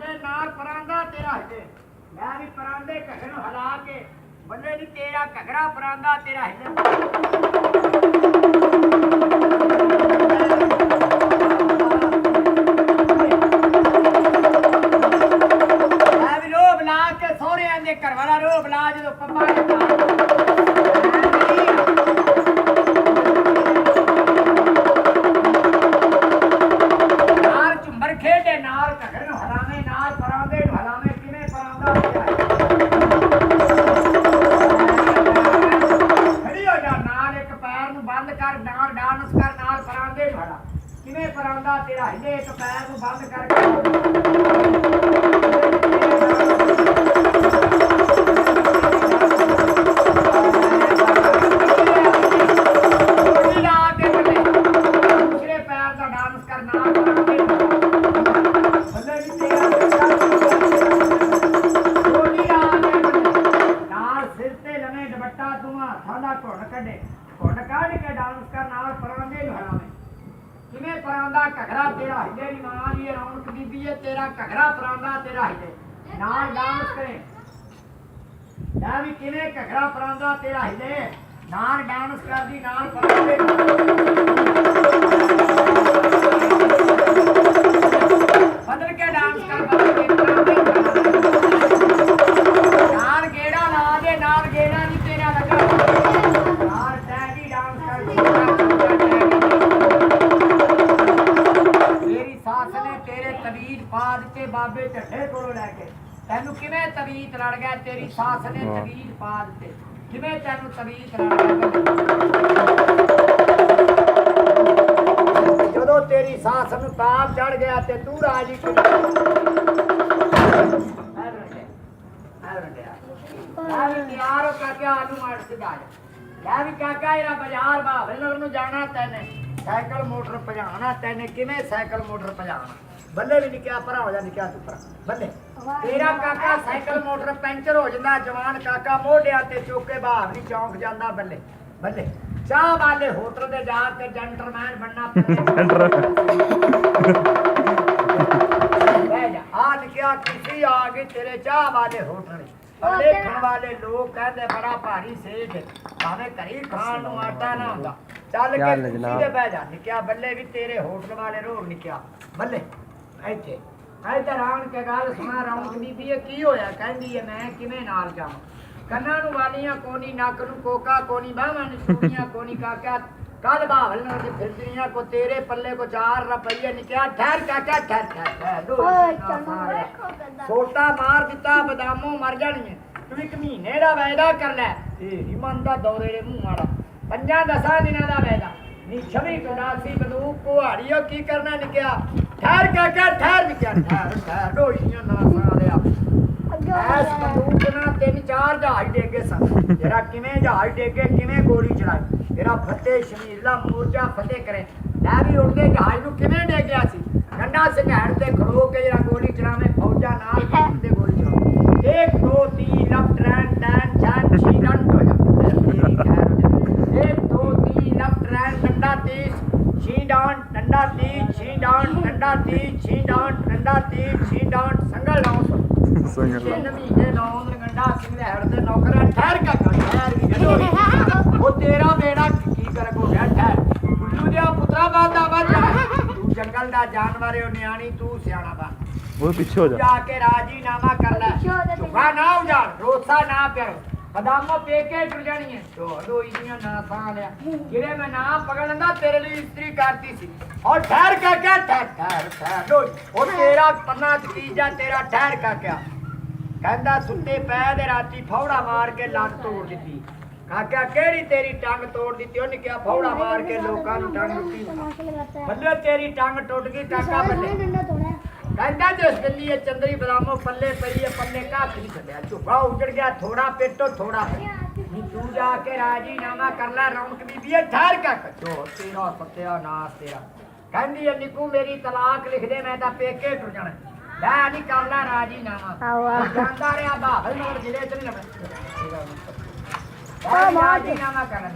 ਬੱਲੇ ਨਾਲ ਪਰਾਂਦਾ ਤੇਰਾ ਹਿੱਲੇ ਮੈਂ ਵੀ ਪਰਾਂਦੇ ਘਗਰ ਨੂੰ ਹਿਲਾ ਕੇ ਬੱਲੇ ਨੀ ਤੇਰਾ ਘਗਰਾ ਪਰਾਂਦਾ ਤੇਰਾ ਹਿੱਲੇ ਮੈਂ ਵੀ ਰੋਬ ਲਾ ਕੇ ਸੋਹਰਿਆਂ ਦੇ ਘਰ ਵਾਲਾ ਰੋਬ ਲਾ ਜਦੋਂ ਪੱਪਾ ਦੇ ਖੇਡੇ ਨਾਲ ਘਗਰ ਨੂੰ ਹਲਾਵੇਂ ਨਾਲ ਪਰਾਂਦੇ ਨੂੰ ਹਲਾਵੇਂ ਕਿਵੇਂ ਪਰਾਂਦਾ ਖੜੀ ਹੋ ਜਾ ਨਾਲ ਇੱਕ ਪੈਰ ਨੂੰ ਬੰਦ ਕਰ ਨਾਲ ਡਾਂਸ ਕਰ ਨਾਲ ਪਰਾਂਦੇ ਨੂੰ ਹਲਾ ਕਿਵੇਂ ਪਰਾਂਦਾ ਤੇਰਾ ਹਿੱਲੇ ਇੱਕ ਪੈਰ ਨੂੰ ਬੰਦ ਕਰਕੇ ਘਗਰਾ ਤੇਰਾ ਹਿੱਲੇ ਦੀ ਮਾਂ ਦੀ ਰੌਣਕ ਬੀਬੀ ਹੈ ਤੇਰਾ ਘਗਰਾ ਪਰਾਂਦਾ ਤੇਰਾ ਹਿੱਲੇ ਨਾਲ ਡਾਂਸ ਕਰੇ ਲੈ ਵੀ ਕਿਵੇਂ ਘਗਰਾ ਪਰਾਂਦਾ ਤੇਰਾ ਹਿੱਲੇ ਨਾਲ ਡਾਂਸ ਕਰਦੀ ਨਾਲ ਪਰਾਂਦੇ ਬਦਲ ਕੇ ਡਾਂਸ ਕਰ ਬਦਲ ਕੇ ਪਰਾਂਦੇ ਨਾਲ ਗੇੜਾ ਲਾ ਦੇ ਨਾਲ ਗੇੜਾ ਨਹੀਂ ਤੇਰਾ ਲੱਗਾ ਨਾਲ ਡੈਡੀ ਡਾਂਸ ਕਰਦੀ ਸਾਸ ਨੇ ਤੇਰੇ ਤਵੀਜ਼ ਪਾ ਦਿੱਤੇ ਬਾਬੇ ਢੱਡੇ ਕੋਲੋਂ ਲੈ ਕੇ ਤੈਨੂੰ ਕਿਵੇਂ ਤਵੀਜ਼ ਲੜ ਗਿਆ ਤੇਰੀ ਸਾਸ ਨੇ ਤਵੀਜ਼ ਪਾ ਦਿੱਤੇ ਕਿਵੇਂ ਤੈਨੂੰ ਤਵੀਜ਼ ਲੜ ਗਿਆ ਜਦੋਂ ਤੇਰੀ ਸਾਸ ਨੂੰ ਤਾਪ ਚੜ ਗਿਆ ਤੇ ਤੂੰ ਰਾਜੀ ਤਿਆਰ ਹੋ ਕਾਕੇ ਆਲੂ ਮਾਰ ਸਿੱਧਾ ਲੈ ਵੀ ਕਾਕਾ ਇਹਦਾ ਬਾਜ਼ਾਰ ਬਾਹਰ ਨੂੰ ਜਾਣਾ ਤੈਨੇ ਸਾਈਕਲ ਮੋਟਰ ਭਜਾਣਾ ਤੈਨੇ ਕਿਵੇਂ ਸਾਈਕਲ ਮੋਟਰ ਭਜਾਣਾ ਬੱਲੇ ਵੀ ਨਿਕਿਆ ਭਰਾ ਹੋ ਜਾ ਨਿਕਿਆ ਤੂੰ ਭਰਾ ਬੱਲੇ ਤੇਰਾ ਕਾਕਾ ਸਾਈਕਲ ਮੋਟਰ ਪੈਂਚਰ ਹੋ ਜਾਂਦਾ ਜਵਾਨ ਕਾਕਾ ਮੋਢਿਆਂ ਤੇ ਚੋਕੇ ਬਾਹਰ ਨਹੀਂ ਚੌਂਕ ਜਾਂਦਾ ਬੱਲੇ ਬੱਲੇ ਚਾਹ ਵਾਲੇ ਹੋਟਲ ਦੇ ਜਾ ਕੇ ਜੈਂਟਲਮੈਨ ਬਣਨਾ ਬਹਿ ਜਾ ਆ ਨਿਕਿਆ ਕਿਸੇ ਆ ਗਈ ਤੇਰੇ ਚਾਹ ਵਾਲੇ ਹੋਟਲ ਦੇਖਣ ਵਾਲੇ ਲੋਕ ਕਹਿੰਦੇ ਬੜਾ ਭਾਰੀ ਸੇਠ ਭਾਵੇਂ ਘਰੀ ਖਾਣ ਨੂੰ ਆਟਾ ਨਾ ਹੁੰਦਾ ਚੱਲ ਕੇ ਕੁਰਸੀ ਤੇ ਬਹਿ ਜਾ ਨਿਕਿਆ ਬੱਲੇ ਵੀ ਤੇਰੇ ਹੋਟਲ ਵਾਲੇ ਰੋਣ ਨਿਕਿਆ ਬੱਲੇ ਇੱਥੇ ਇੱਧਰ ਆਣ ਕੇ ਗੱਲ ਸੁਣਾ ਰੌਣਕ ਬੀਬੀ ਇਹ ਕੀ ਹੋਇਆ ਕਹਿੰਦੀ ਹੈ ਮੈਂ ਕਿਵੇਂ ਨਾਲ ਜਾਵਾਂ ਕੰਨਾਂ ਨੂੰ ਵਾਲੀਆਂ ਕੋਨੀ ਨੱਕ ਨੂੰ ਕੋਕਾ ਕੋਨੀ ਬਾਹਾਂ ਨੂੰ ਚੂੜੀਆਂ ਕੋਨੀ ਕਾਕਾ ਕੱਲ ਬਾਹਲ ਨਾਲ ਫਿਰਦੀਆਂ ਕੋ ਤੇਰੇ ਪੱਲੇ ਕੋ 4 ਰੁਪਏ ਨਿਕਿਆ ਠਹਿਰ ਕਾਕਾ ਠਹਿਰ ਛੋਟਾ ਮਾਰ ਦਿੱਤਾ ਬਦਾਮੋਂ ਮਰ ਜਾਣੀਆਂ ਤੂੰ 1 ਮਹੀਨੇ ਦਾ ਵਾਅਦਾ ਕਰ ਲੈ ਇਹ ਮੰਨਦਾ ਦੌਰੇ ਦੇ ਮੂੰਹ ਵਾਲਾ 5-10 ਦਿਨਾਂ ਦਾ ਵਾਅਦਾ ਨੀ 26 ਕਨਾਸੀ ਬੰਦੂਕ ਕੁਹਾੜੀਓ ਕੀ ਕਰਨਾ ਨਿਕਿਆ ਠਹਿਰ ਕਾਕਾ ਠਹਿਰ ਨਿਕਿਆ ਠਹਿਰ ਢੋਈਆਂ ਨਾ ਸੁਣਾ ਲਿਆ ਐਸ ਬੰਦੂਕ ਨਾਲ 3-4 ਜਹਾਜ਼ ਡੇਗੇ ਸਨ ਜਿਹੜਾ ਕਿਵੇਂ ਜਹਾਜ਼ ਡੇਗੇ ਕਿਵੇਂ ਗੋਲੀ ਚਲਾਈ ਤੇਰਾ ਫਤਿਹ ਸ਼ਮੀਲਾ ਮੋਰਚਾ ਫਤਿਹ ਕਰੇ ਲੈ ਵੀ ਉੱਡਦੇ ਜਹਾਜ਼ ਨੂੰ ਕਿਵੇਂ ਡੇਗਿਆ ਸੀ ਗੰਡਾ ਸਿੰਘੜ ਤੇ ਖੜੋ ਕੇ ਜਿਹੜਾ ਗੋਲੀ ਚਲਾਵੇ ਫੌਜਾਂ ਨਾਲ ਤੇ ਗੋਲੀ ਚਲਾਵੇ 1 2 3 ਲੈਫਟ ਰੈਂਡ ਟੈਨ ਚਾਰ ਛੀ ਰਨ ਹੋ ਜਾ 1 2 3 ਲੈਫਟ ਰੈਂਡ ਡੰਡਾ ਤੀਸ ਛੀ ਡਾਊਨ ਡੰਡਾ ਤੀਸ ਛੀ ਡਾਊਨ ਡੰਡਾ ਤੀਸ ਛੀ ਡਾਊਨ ਡੰਡਾ ਤੀਸ ਛੀ ਡਾਊਨ ਸੰਗਲ ਲਾਉਂ ਸੰਗਲ ਮਹੀਨੇ ਲਾਉਂ ਗੰਡਾ ਸਿੰਘੜ ਦੇ ਨੌਕਰਾਂ ਠਹਿਰ ਕਾ ਠਹਿਰ ਵੀ ਉਹ ਤੇਰਾ ਮੇਰਾ ਕੀ ਕਰ ਕੋ ਠਹਿਰ ਗੁੱਲੂ ਦੇ ਪੁੱਤਰਾ ਬਾਦਾ ਬਾਜਾ ਤੂੰ ਜੰਗਲ ਦਾ ਜਾਨਵਰ ਹੈ ਨਿਆਣੀ ਤੂੰ ਸਿਆਣਾ ਬਣ ਉਹ ਪਿੱਛੇ ਹੋ ਜਾ ਕੇ ਰਾਜੀਨਾਮਾ ਕਰ ਲੈ ਝੁਕਾ ਨਾ ਹੋ ਜਾ ਰੋਸਾ ਨਾ ਪਿਆ ਬਦਾਮੋ ਪੇਕੇ ਟੁਰ ਜਾਣੀ ਹੈ ਢੋ ਇੰਨੀਆਂ ਨਾ ਸਾਂ ਲਿਆ ਜਿਹੜੇ ਮੈਂ ਨਾ ਪਕੜ ਲੈਂਦਾ ਤੇਰੇ ਲਈ ਇਸਤਰੀ ਕਰਤੀ ਸੀ ਔਰ ਠਹਿਰ ਕਾ ਕਿਆ ਠਹਿਰ ਢੋ ਉਹ ਤੇਰਾ ਪੰਨਾ ਤੀਜਾ ਤੇਰਾ ਠਹਿਰ ਕਾ ਕਿਆ ਕਹਿੰਦਾ ਸੁੱਤੇ ਪੈ ਦੇ ਰਾਤੀ ਫੌੜਾ ਮਾਰ ਕੇ ਲੱਤ ਤੋੜ ਦਿੱਤੀ ਕਾਕਾ ਕਿਹੜੀ ਤੇਰੀ ਟੰਗ ਤੋੜ ਦਿੱਤੀ ਉਹਨੇ ਕਿਹਾ ਫੌੜਾ ਮਾਰ ਕੇ ਲੋਕਾਂ ਨੂੰ ਟੰਗ ਦਿੱਤੀ ਬੱਲੇ ਤੇਰੀ ਟੰਗ ਟੁੱਟ ਗਈ ਕਾਕਾ ਬੱਲੇ ਕਹਿੰਦਾ ਜਿਸ ਦਿੱਲੀ ਇਹ ਚੰਦਰੀ ਬਦਾਮੋ ਪੱਲੇ ਪਈ ਹੈ ਪੱਲੇ ਕਾਖ ਨਹੀਂ ਛੱਡਿਆ ਝੁੱਗਾ ਉੱਜੜ ਗਿਆ ਥੋੜਾ ਪੇਟੋ ਥੋੜਾ ਨੀ ਤੂੰ ਜਾ ਕੇ ਰਾਜੀਨਾਮਾ ਕਰ ਲੈ ਰੌਣਕ ਬੀਬੀ ਠਹਿਰ ਕਾ ਕੱਚੋ ਤੇਰਾ ਪੱਤਿਆ ਨਾਸ ਤੇਰਾ ਕਹਿੰਦੀ ਹੈ ਨਿੱਕੂ ਮੇਰੀ ਤਲਾਕ ਲਿਖ ਦੇ ਮੈਂ ਤਾਂ ਪੇਕੇ ਟੁਰ ਜਾਣਾ ਲੈ ਨਹੀਂ ਕਰ ਲੈ ਰਾਜੀਨਾਮਾ ਜਾਂਦਾ ਰਿਹਾ ਬਾਹਲ ਨੋਰ ਜ਼ਿਲ੍ਹੇ ਚ ਨਹੀਂ ਲੱਗਣਾ ਰਾਜੀਨਾਮਾ ਕਰਨ